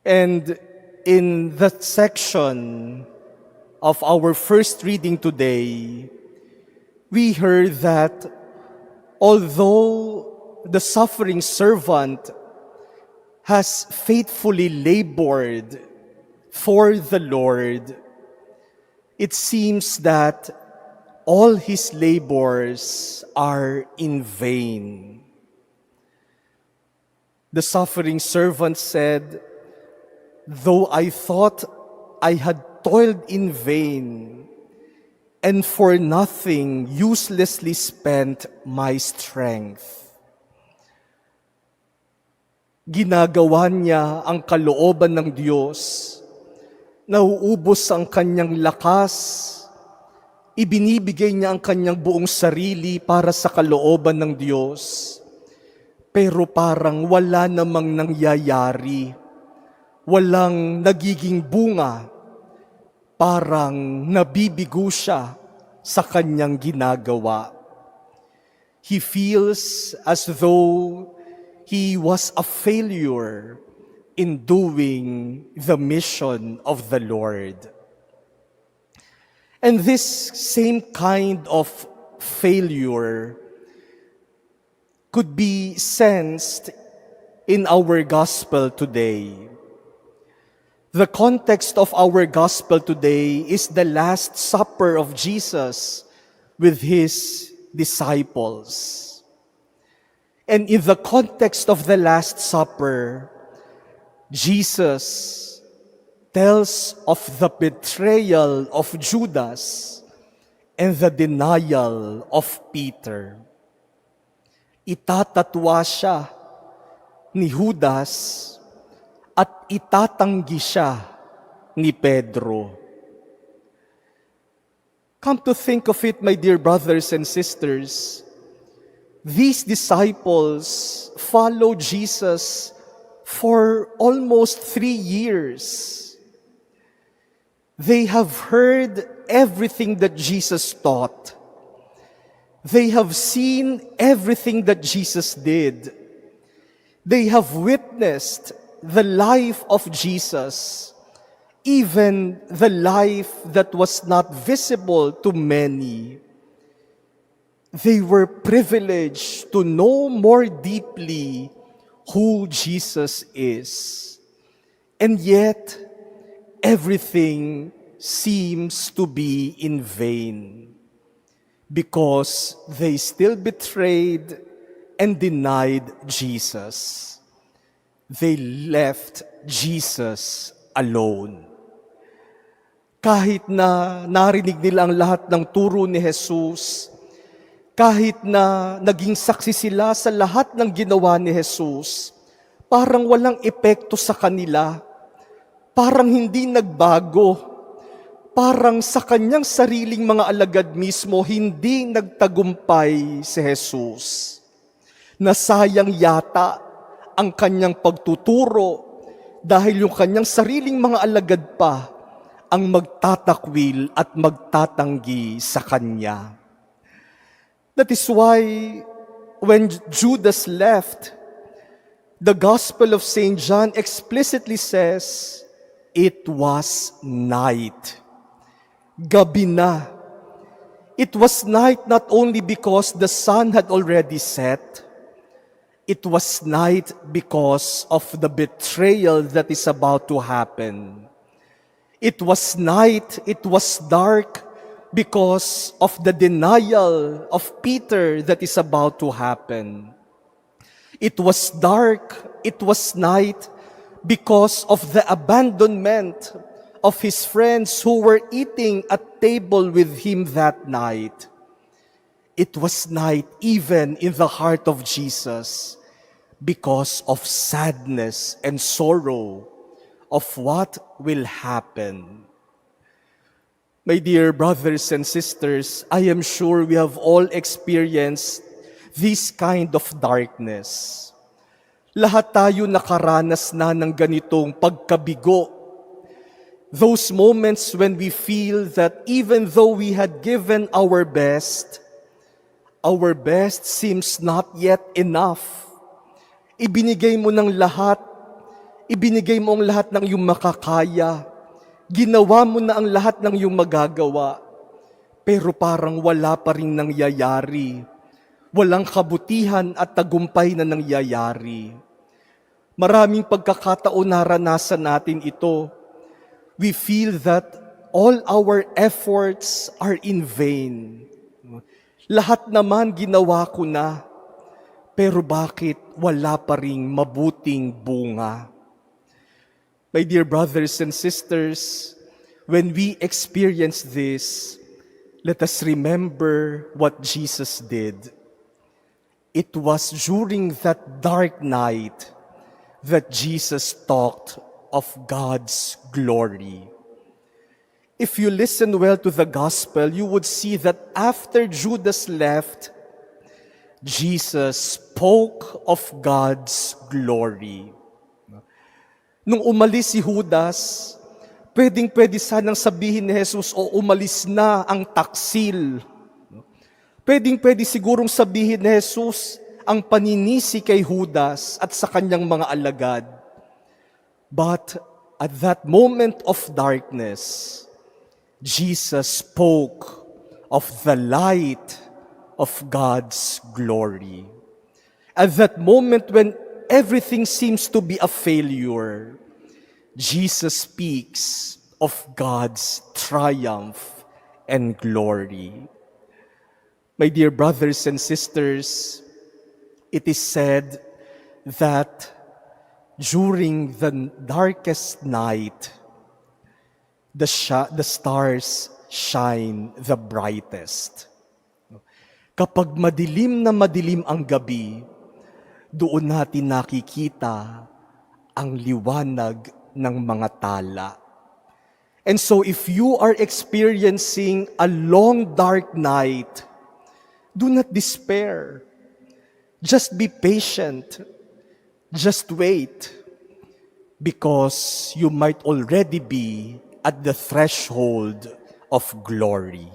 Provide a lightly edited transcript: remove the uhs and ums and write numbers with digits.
And in that section of our first reading today, we heard that although the suffering servant has faithfully labored for the Lord, it seems that all his labors are in vain. The suffering servant said, "Though I thought I had toiled in vain, and for nothing uselessly spent my strength." Ginagawa niya ang kalooban ng Diyos, nauubos ang kanyang lakas, ibinibigay niya ang kanyang buong sarili para sa kalooban ng Diyos, pero parang wala namang nangyayari, walang nagiging bunga, parang nabibigo siya sa kanyang ginagawa. He feels as though he was a failure in doing the mission of the Lord. And this same kind of failure could be sensed in our gospel today. The context of our gospel today is the Last Supper of Jesus with his disciples. And in the context of the Last Supper, Jesus tells of the betrayal of Judas and the denial of Peter. Itatatwa siya ni Judas at itatanggi siya ni Pedro. Come to think of it, my dear brothers and sisters, these disciples followed Jesus for almost 3 years. They have heard everything that Jesus taught. They have seen everything that Jesus did. They have witnessed the life of Jesus, even the life that was not visible to many. They were privileged to know more deeply who Jesus is. And yet, everything seems to be in vain because they still betrayed and denied Jesus. They left Jesus alone. Kahit na narinig nila ang lahat ng turo ni Jesus, kahit na naging saksi sila sa lahat ng ginawa ni Jesus, parang walang epekto sa kanila, parang hindi nagbago, parang sa kanyang sariling mga alagad mismo, hindi nagtagumpay si Jesus. Nasayang yata ang kanyang pagtuturo dahil yung kanyang sariling mga alagad pa ang magtatakwil at magtatanggi sa kanya. That is why when Judas left, the Gospel of St. John explicitly says, it was night. Gabi na. It was night not only because the sun had already set, it was night because of the betrayal that is about to happen. It was night, it was dark because of the denial of Peter that is about to happen. It was dark, it was night because of the abandonment of his friends who were eating at table with him that night. It was night even in the heart of Jesus because of sadness and sorrow of what will happen. My dear brothers and sisters, I am sure we have all experienced this kind of darkness. Lahat tayo nakaranas na ng ganitong pagkabigo. Those moments when we feel that even though we had given our best seems not yet enough. Ibinigay mo ng lahat, Ibinigay mo ang lahat ng iyong makakaya. Ginawa mo na ang lahat ng iyong magagawa. Pero parang wala pa ring nangyayari. Walang kabutihan at tagumpay na nangyayari. Maraming pagkakataon naranasan natin ito. We feel that all our efforts are in vain. Lahat naman ginawa ko na, pero bakit wala pa ring mabuting bunga? My dear brothers and sisters, when we experience this, let us remember what Jesus did. It was during that dark night that Jesus talked of God's glory. If you listen well to the gospel, you would see that after Judas left, Jesus spoke of God's glory. Nung umalis si Judas, pwedeng-pwede sanang sabihin ni Jesus, o umalis na ang taksil. Pwedeng-pwede sigurong sabihin ni Jesus ang paninisi kay Judas at sa kanyang mga alagad. But at that moment of darkness, Jesus spoke of the light of God's glory. At that moment when everything seems to be a failure, Jesus speaks of God's triumph and glory. My dear brothers and sisters, it is said that during the darkest night, the stars shine the brightest. Kapag madilim na madilim ang gabi, doon natin nakikita ang liwanag ng mga tala. And so if you are experiencing a long dark night, do not despair. Just be patient. Just wait. Because you might already be at the threshold of glory.